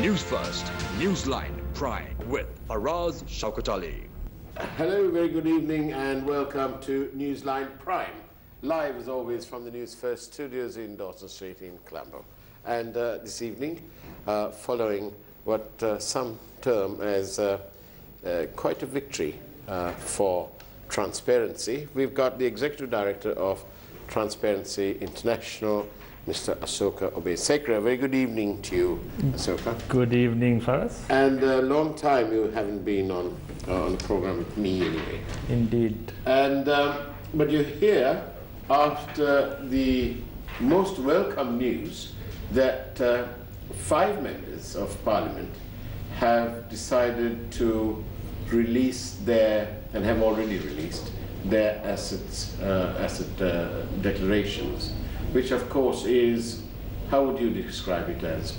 News First, Newsline Prime with Faraz Shaukatali. Hello, very good evening and welcome to Newsline Prime. Live as always from the News First studios in Dawson Street in Colombo. And this evening, following what some term as quite a victory for transparency, we've got the Executive Director of Transparency International, Mr. Asoka Faraz. Very good evening to you, Asoka. Good evening, Faraz. And a long time you haven't been on a program with me anyway. Indeed. And but you're here after the most welcome news that 5 members of Parliament have decided to release their, and have already released their asset declarations, which of course is, how would you describe it as?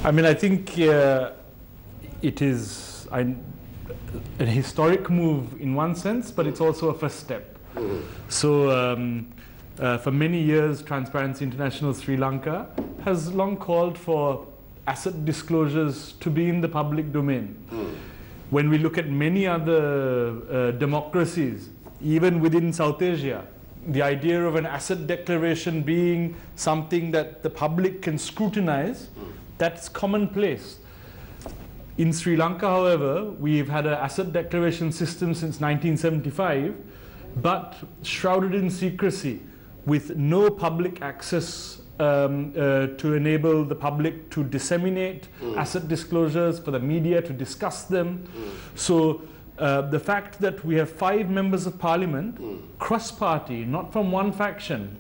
I mean, I think it is a historic move in one sense, but it's also a first step. Mm-hmm. So for many years, Transparency International Sri Lanka has long called for asset disclosures to be in the public domain. Mm. When we look at many other democracies, even within South Asia, the idea of an asset declaration being something that the public can scrutinize, that's commonplace. In Sri Lanka, however, we've had an asset declaration system since 1975, but shrouded in secrecy with no public access to enable the public to disseminate asset disclosures, for the media to discuss them. So the fact that we have 5 members of Parliament, cross-party, not from one faction,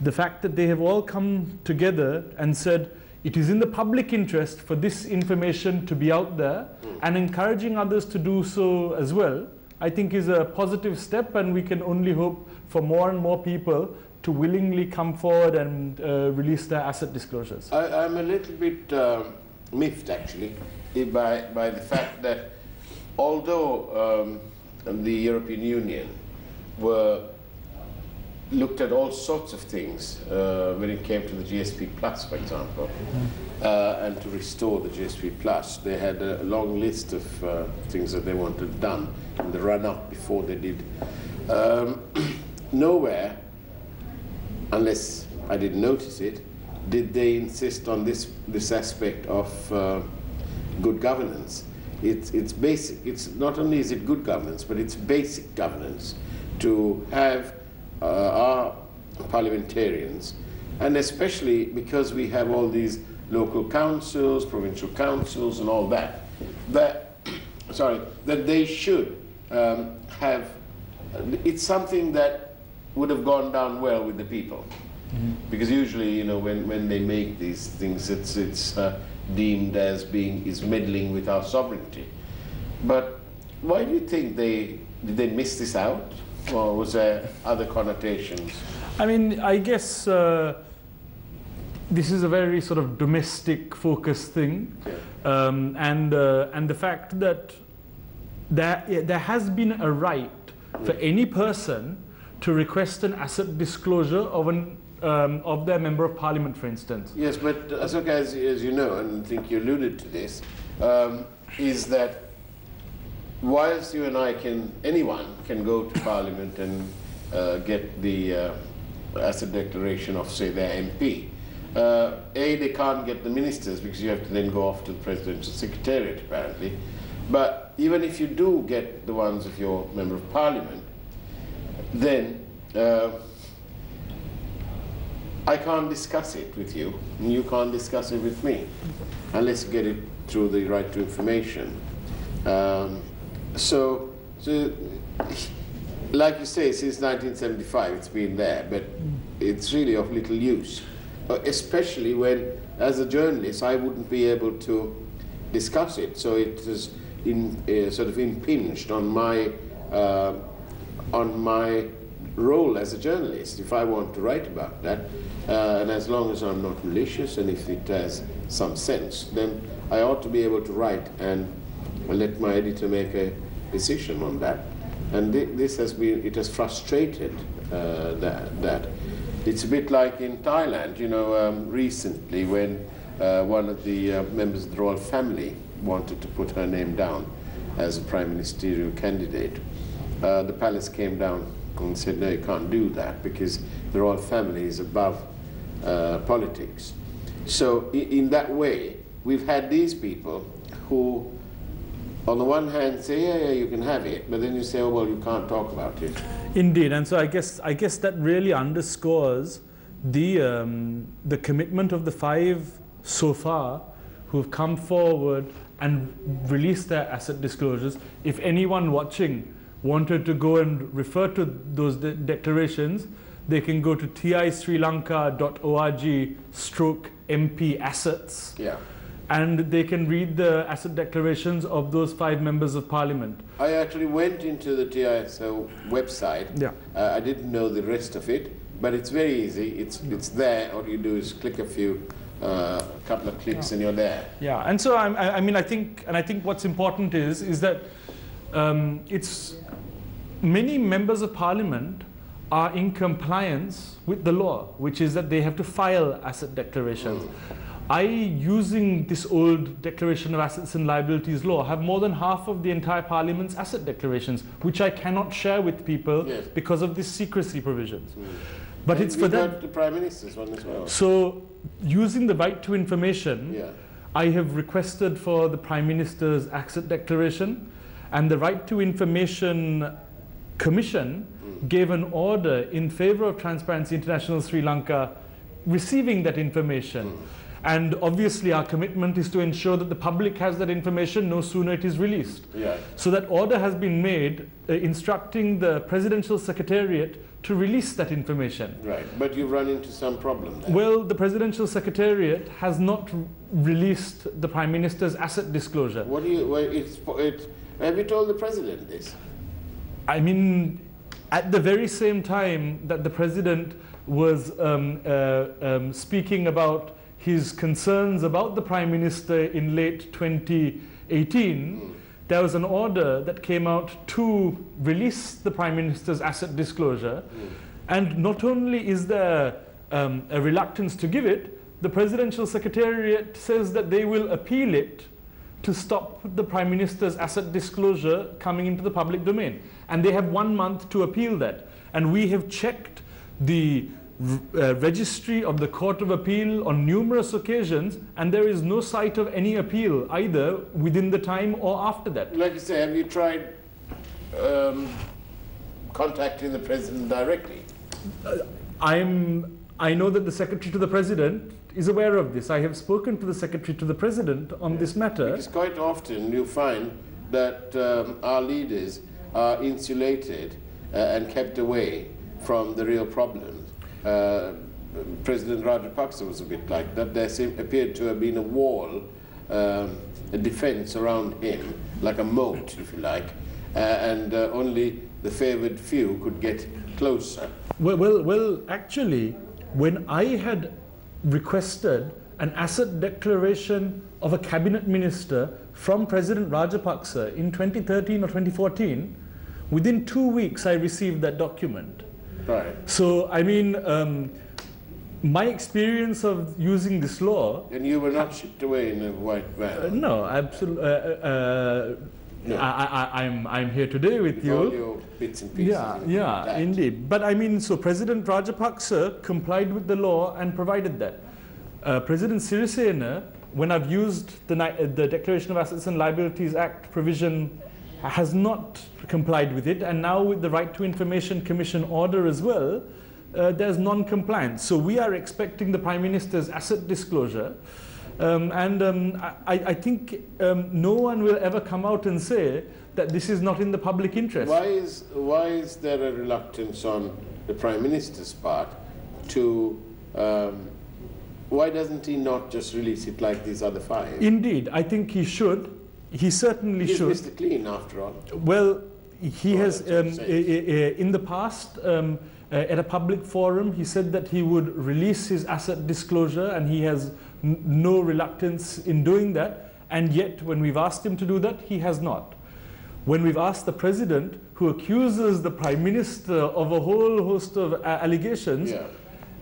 the fact that they have all come together and said it is in the public interest for this information to be out there, and encouraging others to do so as well, I think is a positive step, and we can only hope for more and more people to willingly come forward and release their asset disclosures. I'm a little bit miffed actually by the fact that although the European Union looked at all sorts of things when it came to the GSP Plus, for example, and to restore the GSP Plus, they had a long list of things that they wanted done in the run-up before they did. Nowhere, unless I didn't notice it, did they insist on this aspect of good governance. It's basic. It's not only is it good governance, but it's basic governance to have our parliamentarians, and especially because we have all these local councils, provincial councils, and all that, that they should have. It's something that would have gone down well with the people, because usually, you know, when they make these things, it's deemed as being meddling with our sovereignty. But why do you think did they miss this out, or was there other connotations? I mean, I guess this is a very sort of domestic focused thing, and the fact that there has been a right for any person to request an asset disclosure of their member of parliament, for instance. Yes, but Asoka, as you know, and I think you alluded to this, is that whilst you and I anyone can go to Parliament and get the asset declaration of, say, their MP, they can't get the ministers because you have to then go off to the Presidential Secretariat, apparently. But even if you do get the ones of your Member of Parliament, then I can't discuss it with you, and you can't discuss it with me, unless you get it through the right to information. So, like you say, since 1975 it's been there, but it's really of little use, especially when, as a journalist, I wouldn't be able to discuss it. So it is sort of impinged on my role as a journalist. If I want to write about that, and as long as I'm not malicious and if it has some sense, then I ought to be able to write and let my editor make a decision on that. And this has frustrated that. It's a bit like in Thailand, you know, recently when one of the members of the royal family wanted to put her name down as a prime ministerial candidate. The palace came down and said, no, you can't do that because the royal family is above politics. So in that way, we've had these people who, on the one hand, say, yeah, you can have it, but then you say, oh, well, you can't talk about it. Indeed, and so I guess that really underscores the commitment of the 5 so far who have come forward and released their asset disclosures. If anyone watching wanted to go and refer to those declarations, they can go to tisrilanka.org/MP assets. Yeah. And they can read the asset declarations of those 5 members of parliament. I actually went into the TISO website. Yeah. I didn't know the rest of it, but it's very easy. It's there. All you do is click a couple of clicks, and you're there. Yeah, and so I think what's important is that it's many members of parliament are in compliance with the law, which is that they have to file asset declarations. I, using this old Declaration of Assets and Liabilities law, have more than half of the entire Parliament's asset declarations, which I cannot share with people because of this secrecy provisions. But and it's for that. the Prime Minister's one as well. So, using the right to information, I have requested for the Prime Minister's asset declaration, and the Right to Information Commission gave an order in favor of Transparency International Sri Lanka receiving that information. And obviously our commitment is to ensure that the public has that information no sooner it is released. So that order has been made instructing the Presidential Secretariat to release that information. Right, but you've run into some problem there. Well, the Presidential Secretariat has not released the Prime Minister's asset disclosure. What do you, have you told the President this? I mean, at the very same time that the President was speaking about his concerns about the Prime Minister in late 2018, there was an order that came out to release the Prime Minister's asset disclosure. And not only is there a reluctance to give it, the Presidential Secretariat says that they will appeal it to stop the Prime Minister's asset disclosure coming into the public domain. And they have 1 month to appeal that. And we have checked the registry of the Court of Appeal on numerous occasions, and there is no sight of any appeal either within the time or after that. Like you say, have you tried contacting the President directly? I know that the Secretary to the President is aware of this. I have spoken to the Secretary to the President on this matter. Because quite often you find that our leaders are insulated and kept away from the real problems. President Rajapaksa was a bit like that. There appeared to have been a wall, a defense around him, like a moat, if you like, and only the favored few could get closer. Well, actually, when I had requested an asset declaration of a cabinet minister from President Rajapaksa in 2013 or 2014, within 2 weeks I received that document. Right. So, I mean, my experience of using this law... And you were not shipped away in a white van? No, absolutely. No. I'm here today with you. All your bits and pieces. Yeah, indeed. But I mean, so President Rajapaksa complied with the law and provided that. President Sirisena, when I've used the Declaration of Assets and Liabilities Act provision, has not complied with it, and now with the Right to Information Commission order as well, there's non-compliance. So we are expecting the Prime Minister's asset disclosure, I think no one will ever come out and say that this is not in the public interest. Why is there a reluctance on the Prime Minister's part to why doesn't he not just release it like these other 5? Indeed, I think he should. He certainly should. He's Mr. Clean, after all. Well, he has, in the past, at a public forum, he said that he would release his asset disclosure, and he has no reluctance in doing that. And yet, when we've asked him to do that, he has not. When we've asked the President, who accuses the Prime Minister of a whole host of allegations,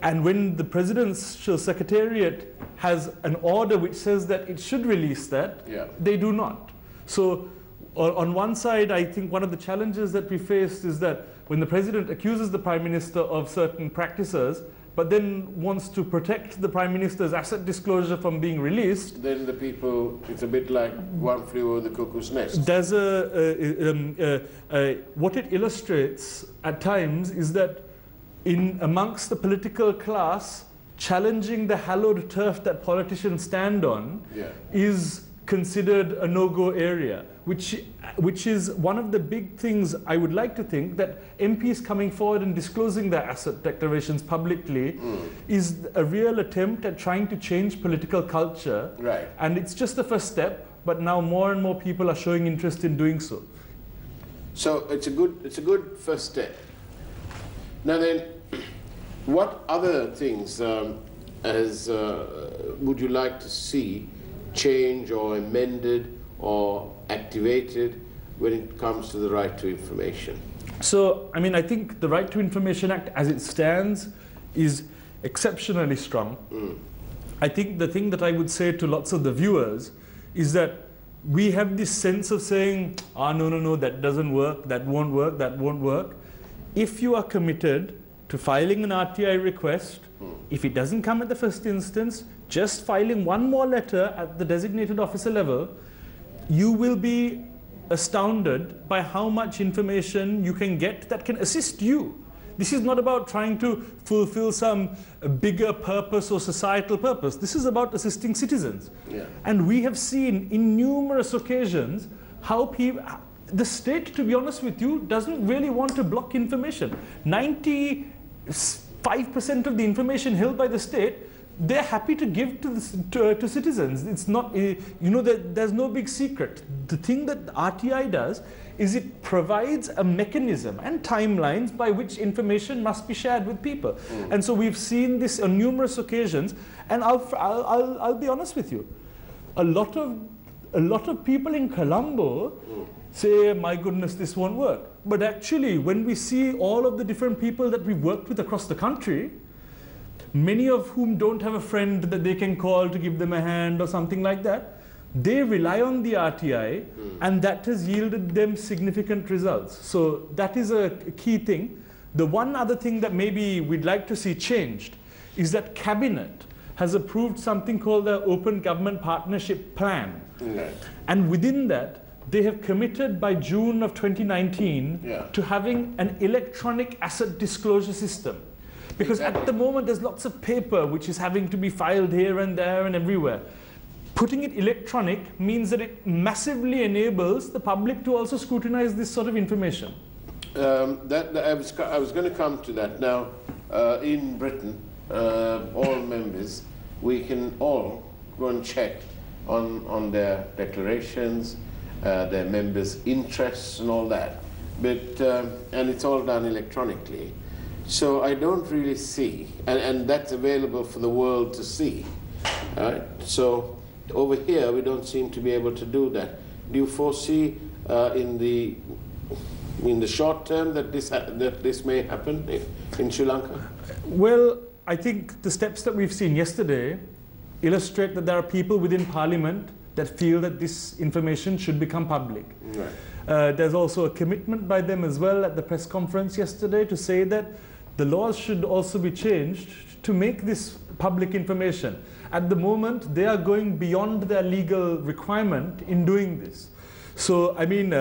And when the Presidential Secretariat has an order which says that it should release that, they do not. So on one side, I think one of the challenges that we faced is that when the President accuses the Prime Minister of certain practices, but then wants to protect the Prime Minister's asset disclosure from being released. Then the people, it's a bit like one flew over the cuckoo's nest. There's what it illustrates at times is that amongst the political class, challenging the hallowed turf that politicians stand on is considered a no-go area, which is one of the big things I would like to think that MPs coming forward and disclosing their asset declarations publicly is a real attempt at trying to change political culture. Right. And it's just the first step, but now more and more people are showing interest in doing so. So it's a good first step. Now then, what other things would you like to see change or amended or activated when it comes to the right to information? So, I mean, I think the Right to Information Act as it stands is exceptionally strong. I think the thing that I would say to lots of the viewers is that we have this sense of saying, no, that doesn't work, that won't work, that won't work. If you are committed to filing an RTI request, if it doesn't come at the first instance, just filing one more letter at the designated officer level, you will be astounded by how much information you can get that can assist you. This is not about trying to fulfill some bigger purpose or societal purpose. This is about assisting citizens. And we have seen in numerous occasions how the state, to be honest with you, doesn't really want to block information. 95% of the information held by the state, they're happy to give to citizens. It's not, there's no big secret. The thing that RTI does is it provides a mechanism and timelines by which information must be shared with people. And so we've seen this on numerous occasions. And I'll be honest with you, a lot of people in Colombo say, my goodness, this won't work. But actually, when we see all of the different people that we've worked with across the country, many of whom don't have a friend that they can call to give them a hand or something like that, they rely on the RTI, and that has yielded them significant results. So that is a key thing. The one other thing that maybe we'd like to see changed is that Cabinet has approved something called the Open Government Partnership Plan. And within that, they have committed by June of 2019 to having an electronic asset disclosure system. Because at the moment, there's lots of paper which is having to be filed here and there and everywhere. Putting it electronic means that it massively enables the public to also scrutinize this sort of information. I was going to come to that. Now, in Britain, all members, we can all go and check on their declarations, their members' interests and all that. But, and it's all done electronically. So I don't really see, and that's available for the world to see. Right? So over here, we don't seem to be able to do that. Do you foresee in the short term that this may happen in Sri Lanka? Well, I think the steps that we've seen yesterday illustrate that there are people within Parliament that feel that this information should become public. There's also a commitment by them as well at the press conference yesterday to say that the laws should also be changed to make this public information. At the moment, they are going beyond their legal requirement in doing this. So, I mean,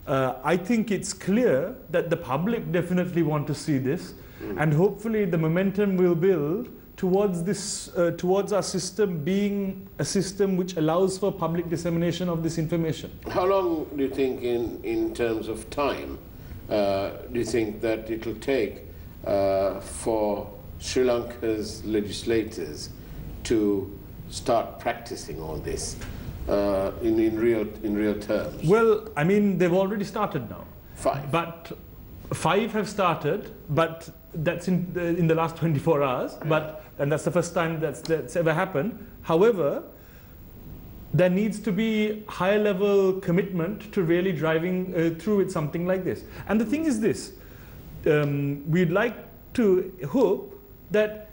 I think it's clear that the public definitely want to see this, and hopefully the momentum will build towards this, towards our system being a system which allows for public dissemination of this information. How long do you think, in terms of time, do you think that it will take for Sri Lanka's legislators to start practicing all this in real terms? Well, I mean, they've already started now. 5. But 5 have started, but that's in the last 24 hours. And that's the first time that's ever happened. However, there needs to be higher level commitment to really driving through with something like this. And the thing is this, we'd like to hope that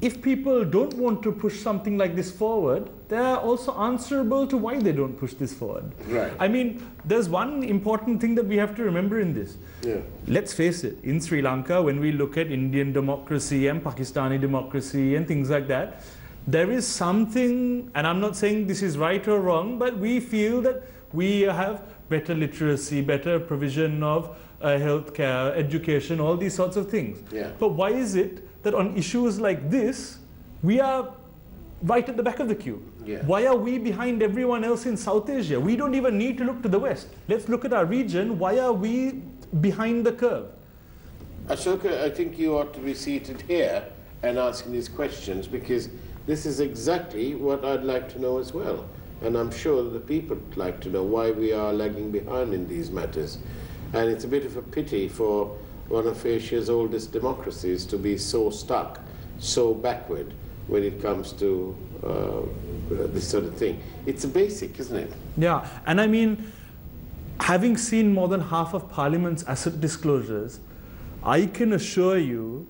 if people don't want to push something like this forward, they're also answerable to why they don't push this forward. Right. I mean, there's one important thing that we have to remember in this. Yeah. Let's face it, in Sri Lanka, when we look at Indian democracy and Pakistani democracy and things like that, there is something, and I'm not saying this is right or wrong, but we feel that we have better literacy, better provision of healthcare, education, all these sorts of things. Yeah. But why is it that on issues like this, we are right at the back of the queue? Yeah. Why are we behind everyone else in South Asia? We don't even need to look to the West. Let's look at our region. Why are we behind the curve? Asoka, I think you ought to be seated here and asking these questions, because this is exactly what I'd like to know as well. And I'm sure that the people would like to know why we are lagging behind in these matters. And it's a bit of a pity for one of Asia's oldest democracies to be so stuck, so backward when it comes to this sort of thing. It's a basic, isn't it? Yeah, and I mean, having seen more than half of Parliament's asset disclosures, I can assure you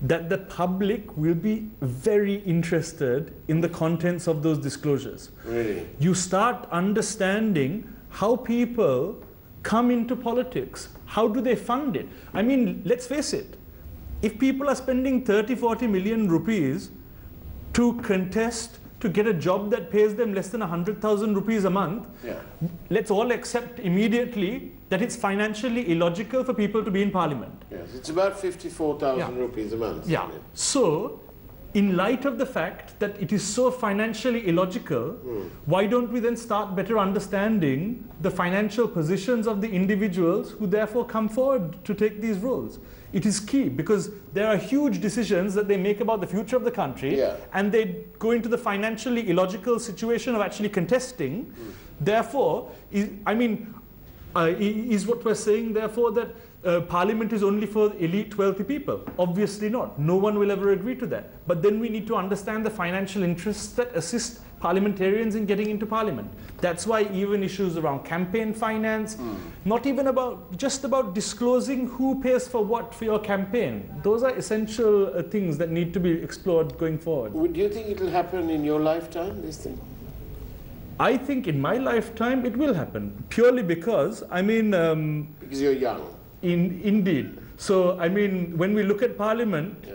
that the public will be very interested in the contents of those disclosures. Really? You start understanding how people come into politics. How do they fund it? I mean, let's face it. If people are spending 30, 40 million rupees to contest to get a job that pays them less than 100,000 rupees a month, Yeah. let's all accept immediately that it's financially illogical for people to be in Parliament. Yes, it's about 54,000 rupees a month. Yeah. Isn't it? So, in light of the fact that it is so financially illogical, why don't we then start better understanding the financial positions of the individuals who therefore come forward to take these roles? It is key, because there are huge decisions that they make about the future of the country, and they go into the financially illogical situation of actually contesting. Therefore, is what we're saying, therefore, that Parliament is only for elite wealthy people? Obviously not. No one will ever agree to that. But then we need to understand the financial interests that assist parliamentarians in getting into Parliament. That's why even issues around campaign finance, not even just about disclosing who pays for what for your campaign. Those are essential things that need to be explored going forward. Would you think it will happen in your lifetime, this thing? I think in my lifetime it will happen, purely because, I mean... because you're young. Indeed. So, I mean, when we look at Parliament,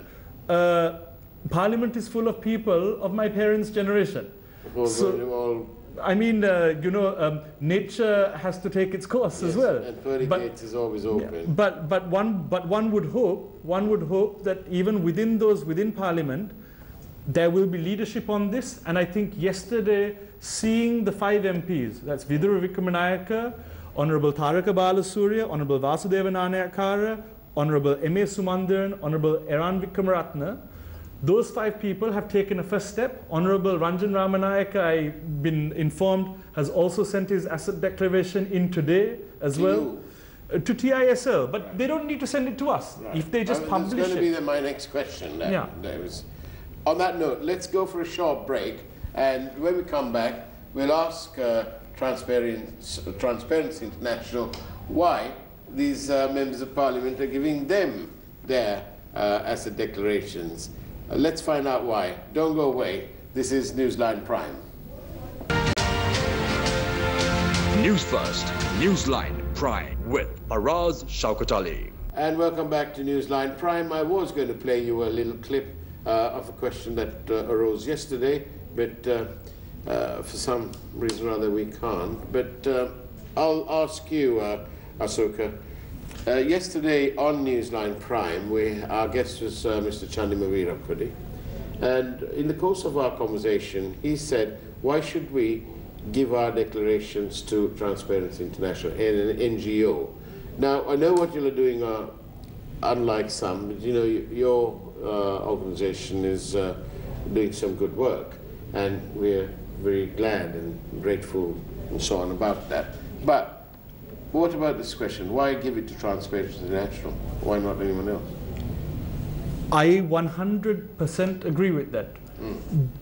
Parliament is full of people of my parents' generation. So, I mean, nature has to take its course as well. And pearly gates is always open. Yeah, but one would hope that even within Parliament, there will be leadership on this. And I think yesterday, seeing the 5 MPs, that's Vidura Wickramanayake, Honourable Tharaka Balasurya, Honourable Vasudeva Nanayakara, Honourable M.A. Sumandaran, Honourable Eran Wickramaratne, those 5 people have taken a first step. Honourable Ranjan Ramanayake, I've been informed, has also sent his asset declaration in today as well. To TISL, but they don't need to send it to us if they just publish it. That's going to be my next question. On that note, let's go for a short break, and when we come back, we'll ask Transparency International why these members of Parliament are giving them their asset declarations. Let's find out why. Don't go away. This is Newsline Prime. News First, Newsline Prime with Faraz Shaukat Ali. And welcome back to Newsline Prime. I was going to play you a little clip of a question that arose yesterday, but for some reason or other we can't. But I'll ask you, Asoka. Yesterday on Newsline Prime, our guest was Mr. Chandimavira Kudi. And in the course of our conversation, he said, why should we give our declarations to Transparency International, an NGO? Now, I know what you're doing, unlike some, but you know, your organization is doing some good work, and we're very glad and grateful and so on about that. But what about this question? Why give it to Transparency International? Why not anyone else? I 100% agree with that.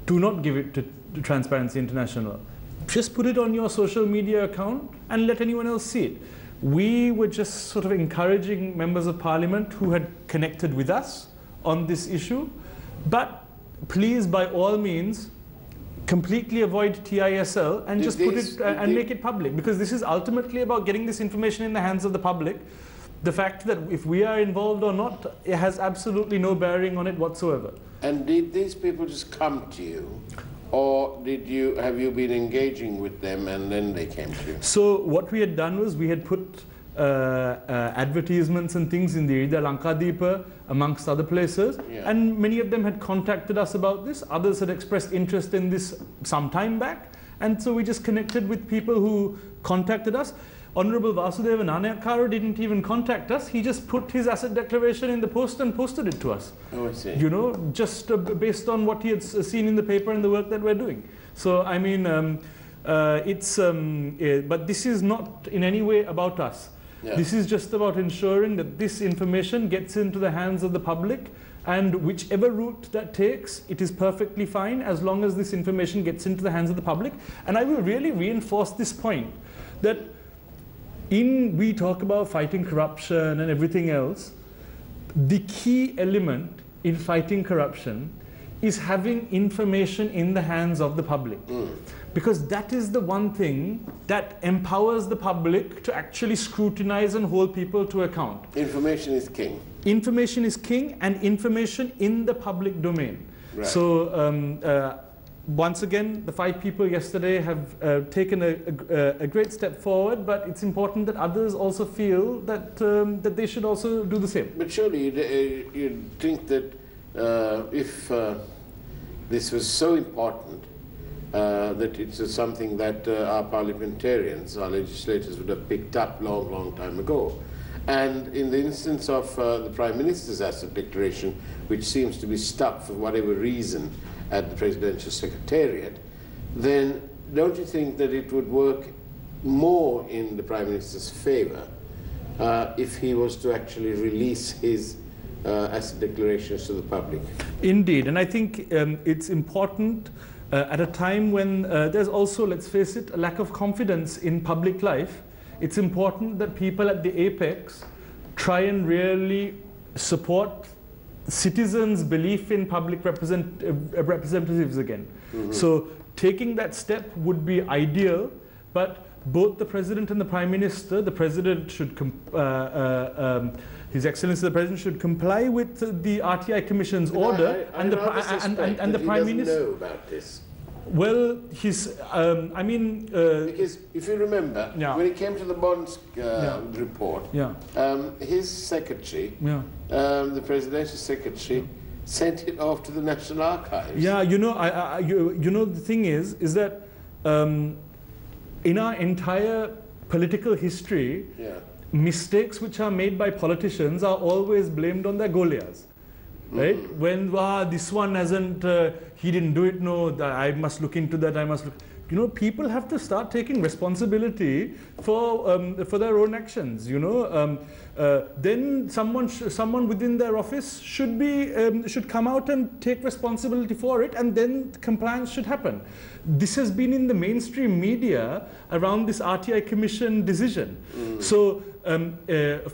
Do not give it to Transparency International. Just put it on your social media account and let anyone else see it. We were just sort of encouraging members of Parliament who had connected with us on this issue. But please, by all means, completely avoid TISL and just put it and make it public, because this is ultimately about getting this information in the hands of the public. The fact that if we are involved or not, it has absolutely no bearing on it whatsoever. And did these people just come to you, or have you been engaging with them and then they came to you? So what we had done was we had put advertisements and things in the Lanka amongst other places, and many of them had contacted us about this. Others had expressed interest in this some time back, and so we just connected with people who contacted us. Honorable Vasudeva Nanayakkara didn't even contact us. He just put his asset declaration in the post and posted it to us. Oh, I see. You know, just based on what he had seen in the paper and the work that we're doing. So, I mean, but this is not in any way about us. Yeah. This is just about ensuring that this information gets into the hands of the public, and whichever route that takes, it is perfectly fine as long as this information gets into the hands of the public. And I will really reinforce this point, that we talk about fighting corruption and everything else. The key element in fighting corruption is having information in the hands of the public. Because that is the one thing that empowers the public to actually scrutinize and hold people to account. Information is king. Information is king, and information in the public domain. Right. So once again, the 5 people yesterday have taken a great step forward, but it's important that others also feel that, that they should also do the same. But surely you'd think that if this was so important, that it's something that our parliamentarians, our legislators would have picked up long time ago. And in the instance of the Prime Minister's asset declaration, which seems to be stuck for whatever reason at the Presidential Secretariat, then don't you think that it would work more in the Prime Minister's favour if he was to actually release his asset declarations to the public? Indeed, and I think it's important at a time when there's also, let's face it, a lack of confidence in public life. It's important that people at the apex try and really support citizens' belief in public representatives again. So taking that step would be ideal, but both the President and the Prime Minister, the President should, His Excellency the President should comply with the RTI Commission's order, and the Prime Minister know about this. Well, I mean... because if you remember, when it came to the Bonds report, his secretary, the Presidential Secretary, sent it off to the National Archives. Yeah, you know, you know, the thing is that in our entire political history, mistakes which are made by politicians are always blamed on their Goliaths. Right? When this one hasn't, he didn't do it, no, I must look into that, I must look. You know, people have to start taking responsibility for their own actions, you know. Then someone within their office should come out and take responsibility for it, and then compliance should happen. This has been in the mainstream media around this RTI Commission decision. So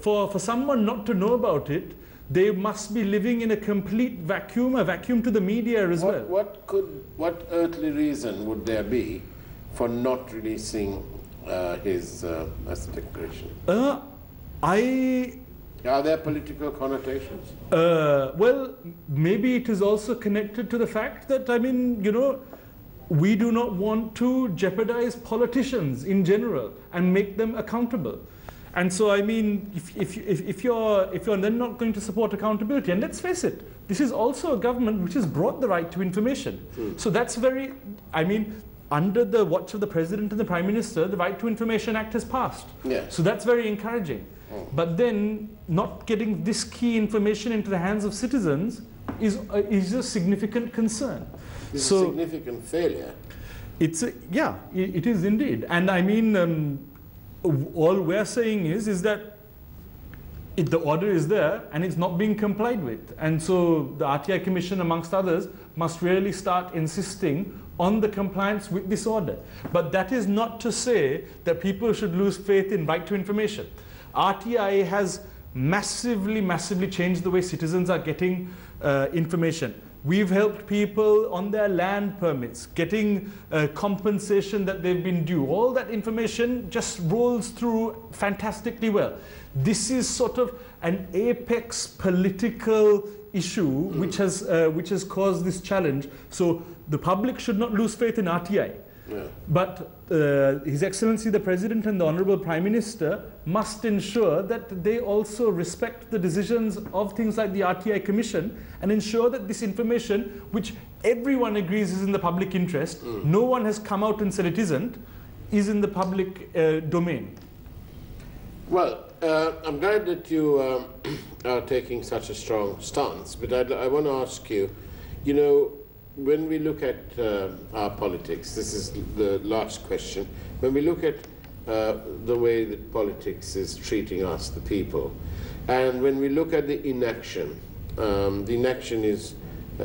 for someone not to know about it, they must be living in a complete vacuum, a vacuum to the media as well. What earthly reason would there be for not releasing his asset declaration? Are there political connotations? Well, maybe it is also connected to the fact that, I mean, you know, we do not want to jeopardize politicians in general and make them accountable. And so, I mean, if you're then not going to support accountability, and let's face it, this is also a government which has brought the right to information. So that's very, I mean, under the watch of the President and the Prime Minister, the Right to Information Act has passed. So that's very encouraging. But then not getting this key information into the hands of citizens is a significant concern. It's a significant failure. Yeah, it is indeed. And I mean, all we're saying is that the order is there and it's not being complied with. And so the RTI Commission, amongst others, must really start insisting on the compliance with this order. But that is not to say that people should lose faith in right to information. RTI has massively changed the way citizens are getting information. We've helped people on their land permits, getting compensation that they've been due. All that information just rolls through fantastically well. This is sort of an apex political issue which has caused this challenge. So the public should not lose faith in RTI. Yeah. But His Excellency the President and the Honourable Prime Minister must ensure that they also respect the decisions of things like the RTI Commission and ensure that this information, which everyone agrees is in the public interest, no one has come out and said it isn't, is in the public domain. Well, I'm glad that you are taking such a strong stance, but I want to ask you, you know, when we look at our politics, this is the last question, when we look at the way that politics is treating us, the people, and when we look at the inaction is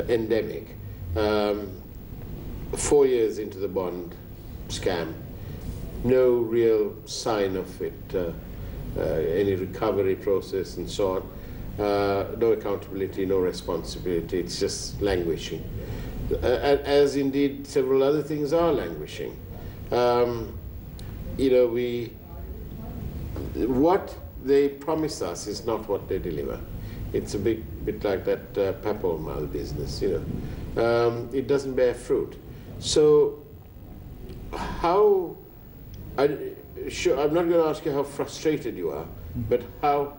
endemic. 4 years into the bond scam, no real sign of it, any recovery process and so on, no accountability, no responsibility, it's just languishing. As indeed several other things are languishing. You know, what they promise us is not what they deliver. It's a bit like that Papal Mal business, you know. It doesn't bear fruit. So how, I'm not going to ask you how frustrated you are, but how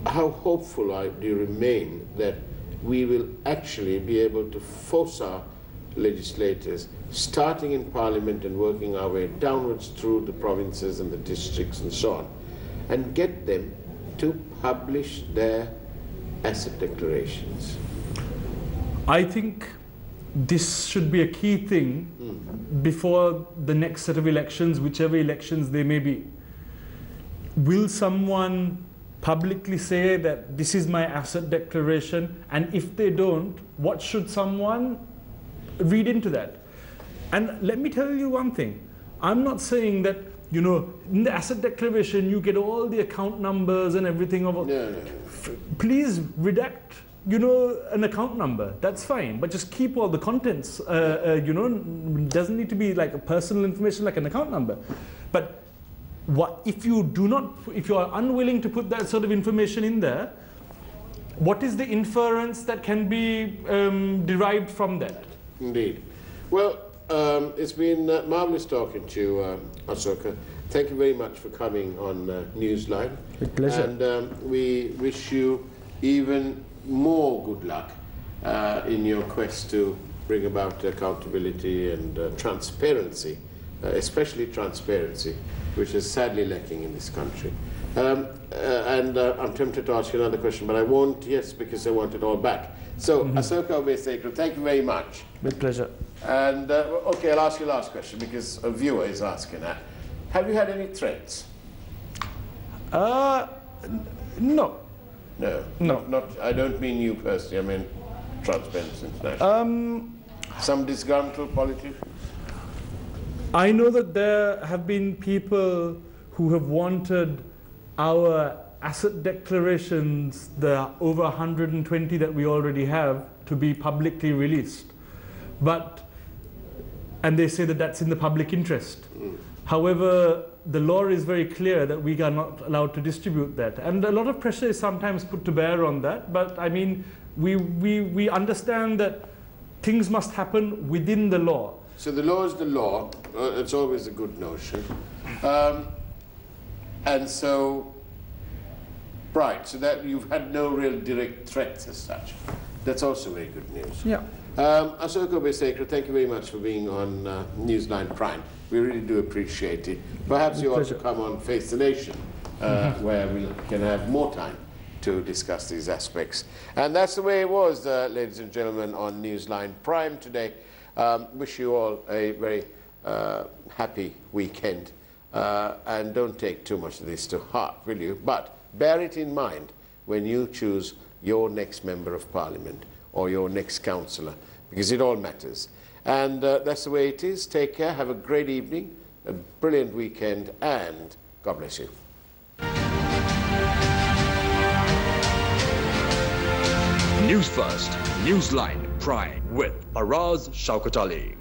hopeful do you remain that we will actually be able to force our legislators, starting in Parliament and working our way downwards through the provinces and the districts and so on, and get them to publish their asset declarations? I think this should be a key thing before the next set of elections, whichever elections they may be. Will someone publicly say that this is my asset declaration, and if they don't, what should someone read into that? And let me tell you one thing, I'm not saying that, you know, in the asset declaration you get all the account numbers and everything of please redact, you know, an account number, that's fine, but just keep all the contents, you know, doesn't need to be like a personal information like an account number. But what if you do not, if you are unwilling to put that sort of information in there, what is the inference that can be derived from that? Indeed. Well, it's been marvelous talking to you, Asoka. Thank you very much for coming on Newsline. With pleasure. And we wish you even more good luck in your quest to bring about accountability and transparency, especially transparency, which is sadly lacking in this country. And I'm tempted to ask you another question, but I won't, yes, because I want it all back. So, Asoka Faraz, thank you very much. With pleasure. And, okay, I'll ask you the last question, because a viewer is asking that. Have you had any threats? No. No? No. Not, I don't mean you personally, I mean Transparency International. Some disgruntled politicians? I know that there have been people who have wanted our asset declarations, the over 120 that we already have, to be publicly released. And they say that that's in the public interest. However, the law is very clear that we are not allowed to distribute that. And a lot of pressure is sometimes put to bear on that. But I mean, we understand that things must happen within the law. So the law is the law. It's always a good notion. And so, right, so that you've had no real direct threats as such. That's also very good news. Yeah. Asoka Faraz, thank you very much for being on Newsline Prime. We really do appreciate it. Perhaps you ought to come on Face the Nation, where we can have more time to discuss these aspects. And that's the way it was, ladies and gentlemen, on Newsline Prime today. Wish you all a very happy weekend. And don't take too much of this to heart, will you? But bear it in mind when you choose your next member of parliament or your next councillor, because it all matters. And that's the way it is. Take care, have a great evening, a brilliant weekend, and God bless you. News First, Newsline Prime with Faraz Shaukat Ali.